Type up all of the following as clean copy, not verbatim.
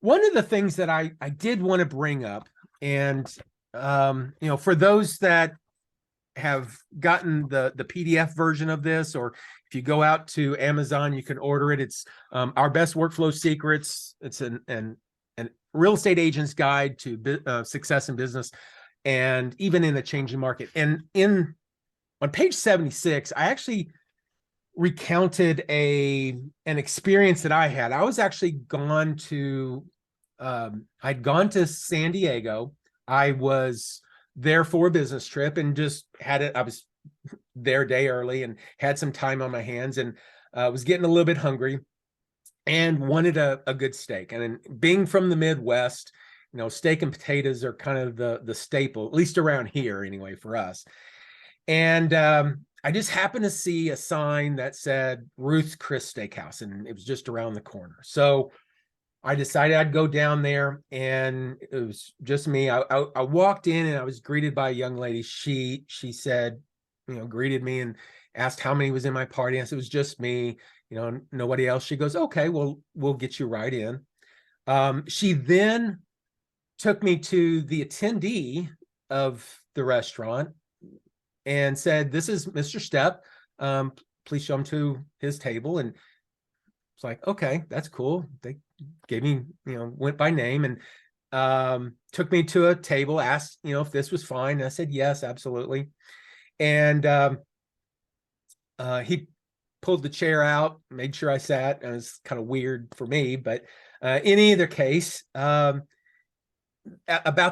One of the things that I did want to bring up, and for those that have gotten the PDF version of this, or if you go out to Amazon, you can order it. It's Our Best Workflow Secrets. It's an real estate agent's guide to success in business, and even in a changing market. And on page 76, I actually recounted an experience that I had. I was actually gone to I'd gone to San Diego. I was there for a business trip and just had it. I was there a day early and had some time on my hands, and was getting a little bit hungry and wanted a good steak. And being from the Midwest, steak and potatoes are kind of the staple, at least around here anyway, for us. And I just happened to see a sign that said Ruth's Chris Steakhouse, and it was just around the corner. So I decided I'd go down there, and it was just me. I walked in, and I was greeted by a young lady. She said, greeted me and asked how many was in my party. I said, it was just me, nobody else. She goes, okay, well, we'll get you right in. She then took me to the attendee of the restaurant and said, this is Mr. Stepp. Please show him to his table. And it's like, okay, that's cool. They gave me, went by name, and took me to a table, asked, if this was fine. And I said, yes, absolutely. And he pulled the chair out, made sure I sat. And it was kind of weird for me, but in either case, about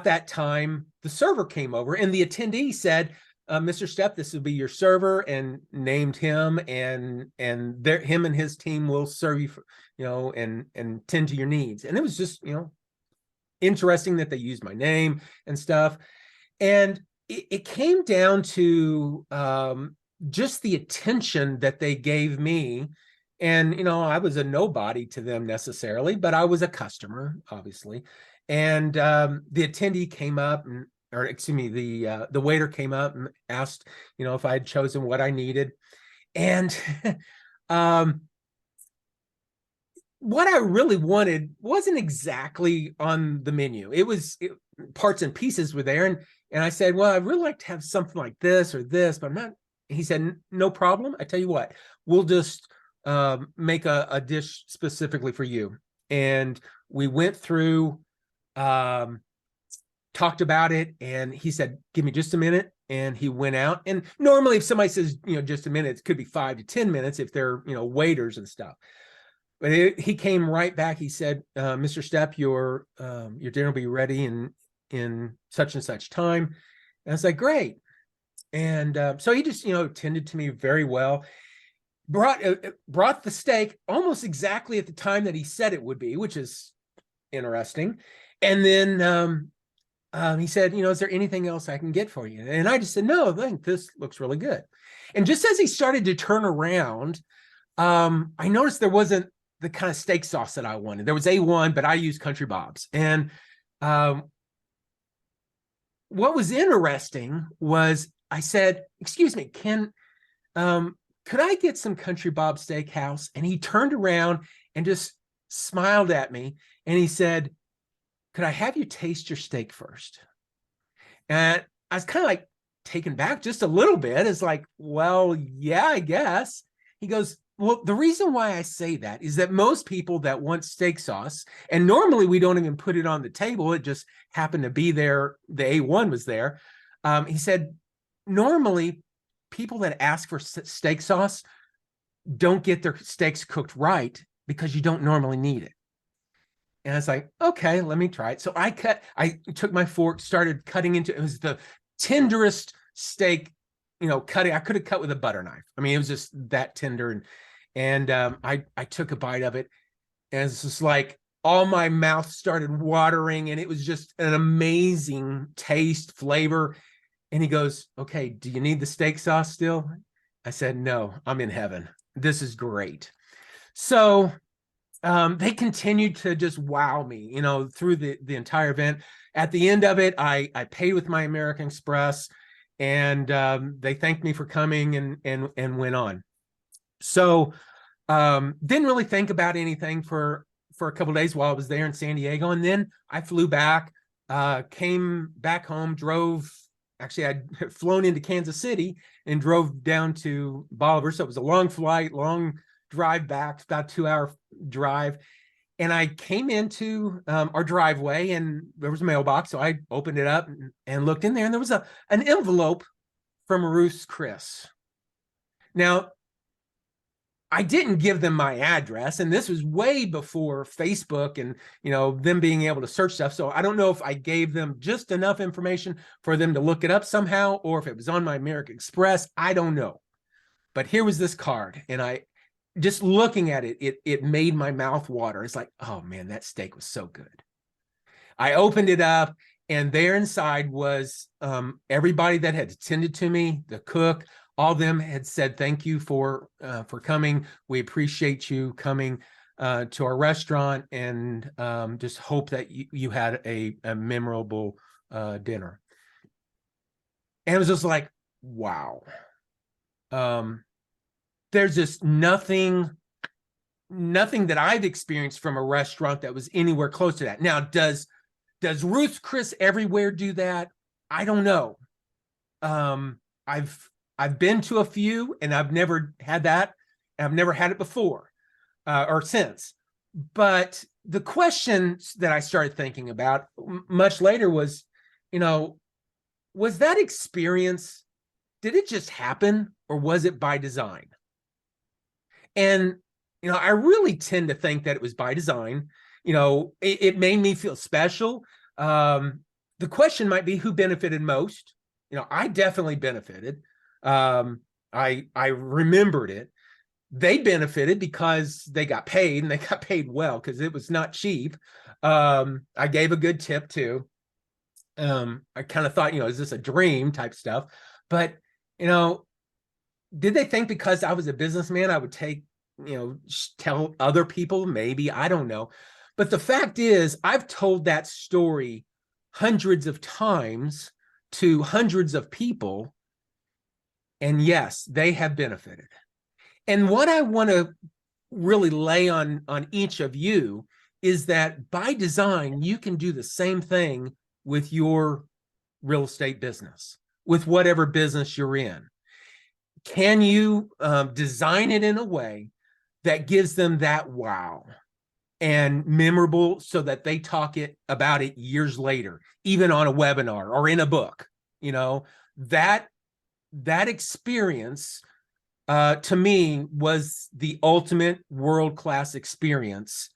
that time, the server came over, and the attendee said, Mr. Stepp, this will be your server, and named him, and him and his team will serve you, and tend to your needs. And it was just, interesting that they used my name and stuff. And it came down to just the attention that they gave me. And, I was a nobody to them necessarily, but I was a customer, obviously. And the attendee came up, or excuse me, the waiter came up and asked, if I had chosen what I needed. And what I really wanted wasn't exactly on the menu. It was parts and pieces were there. And I said, well, I'd really like to have something like this or this, but I'm not. He said, no problem. I tell you what, we'll just make a dish specifically for you. And we went through, talked about it, and he said, give me just a minute. And he went out. And normally if somebody says, just a minute, it could be 5 to 10 minutes if they're, waiters and stuff. But he came right back. He said, Mr. Stepp, your dinner will be ready in such and such time. And I was like, great. And so he just, tended to me very well. Brought the steak almost exactly at the time that he said it would be, which is interesting. And then he said, is there anything else I can get for you? And I just said, no, I think this looks really good. And just as he started to turn around, I noticed there wasn't the kind of steak sauce that I wanted. There was A1, but I used Country Bob's. And what was interesting was I said, excuse me, could I get some Country Bob Steakhouse? And he turned around and just smiled at me. And he said, could I have you taste your steak first? And I was kind of like taken back just a little bit. It's like, well, yeah, I guess. He goes, well, the reason why I say that is that most people that want steak sauce, and normally we don't even put it on the table, it just happened to be there, the A1 was there. He said, normally people that ask for steak sauce don't get their steaks cooked right because you don't normally need it. And I was like, okay, let me try it. So I took my fork, started cutting into, it was the tenderest steak, cutting. I could have cut with a butter knife. I mean, it was just that tender. And I took a bite of it, and it's just like all my mouth started watering, and it was just an amazing taste, flavor. And he goes, okay, do you need the steak sauce still? I said, no, I'm in heaven. This is great. So they continued to just wow me, through the entire event. At the end of it, I paid with my American Express, and they thanked me for coming and went on. So didn't really think about anything for for a couple of days while I was there in San Diego. And then I flew back, came back home, actually I'd flown into Kansas City and drove down to Bolivar. So it was a long flight, long drive back, about 2-hour drive. And I came into our driveway and there was a mailbox. So I opened it up and looked in there, and there was an envelope from Ruth's Chris. Now, I didn't give them my address, and this was way before Facebook and, them being able to search stuff. So I don't know if I gave them just enough information for them to look it up somehow, or if it was on my American Express. I don't know. But here was this card, and I just looking at it, it made my mouth water. It's like, oh man, that steak was so good. I opened it up, and there inside was everybody that had attended to me, the cook. All of them had said, thank you for coming. We appreciate you coming to our restaurant, and just hope that you had a memorable dinner. And it was just like, wow. There's just nothing that I've experienced from a restaurant that was anywhere close to that. Now, does Ruth's Chris everywhere do that? I don't know. I've been to a few, and I've never had that. I've never had it before or since. But the questions that I started thinking about much later was, was that experience, did it just happen, or was it by design? And, I really tend to think that it was by design. It made me feel special. The question might be, who benefited most? I definitely benefited. I remembered it. They benefited because they got paid, and they got paid well, because it was not cheap. I gave a good tip too. I kind of thought, is this a dream type stuff? But, did they think because I was a businessman, I would tell other people? Maybe, I don't know. But the fact is, I've told that story hundreds of times to hundreds of people, and yes, they have benefited. And what I want to really lay on each of you is that by design, you can do the same thing with your real estate business, with whatever business you're in. Can you design it in a way that gives them that wow and memorable, so that they talk about it years later, even on a webinar or in a book? That experience to me was the ultimate world-class experience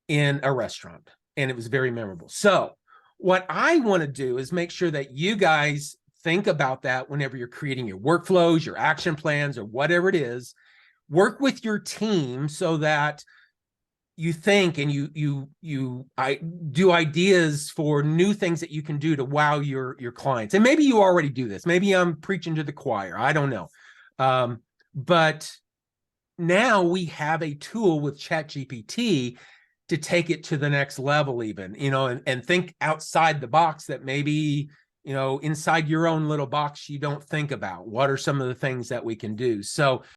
in a restaurant, and it was very memorable. So what I want to do is make sure that you guys think about that whenever you're creating your workflows, your action plans, or whatever it is. Work with your team so that you think and you do ideas for new things that you can do to wow your clients. And maybe you already do this. Maybe I'm preaching to the choir. I don't know. But now we have a tool with ChatGPT to take it to the next level even, and think outside the box that maybe, inside your own little box you don't think about. What are some of the things that we can do? So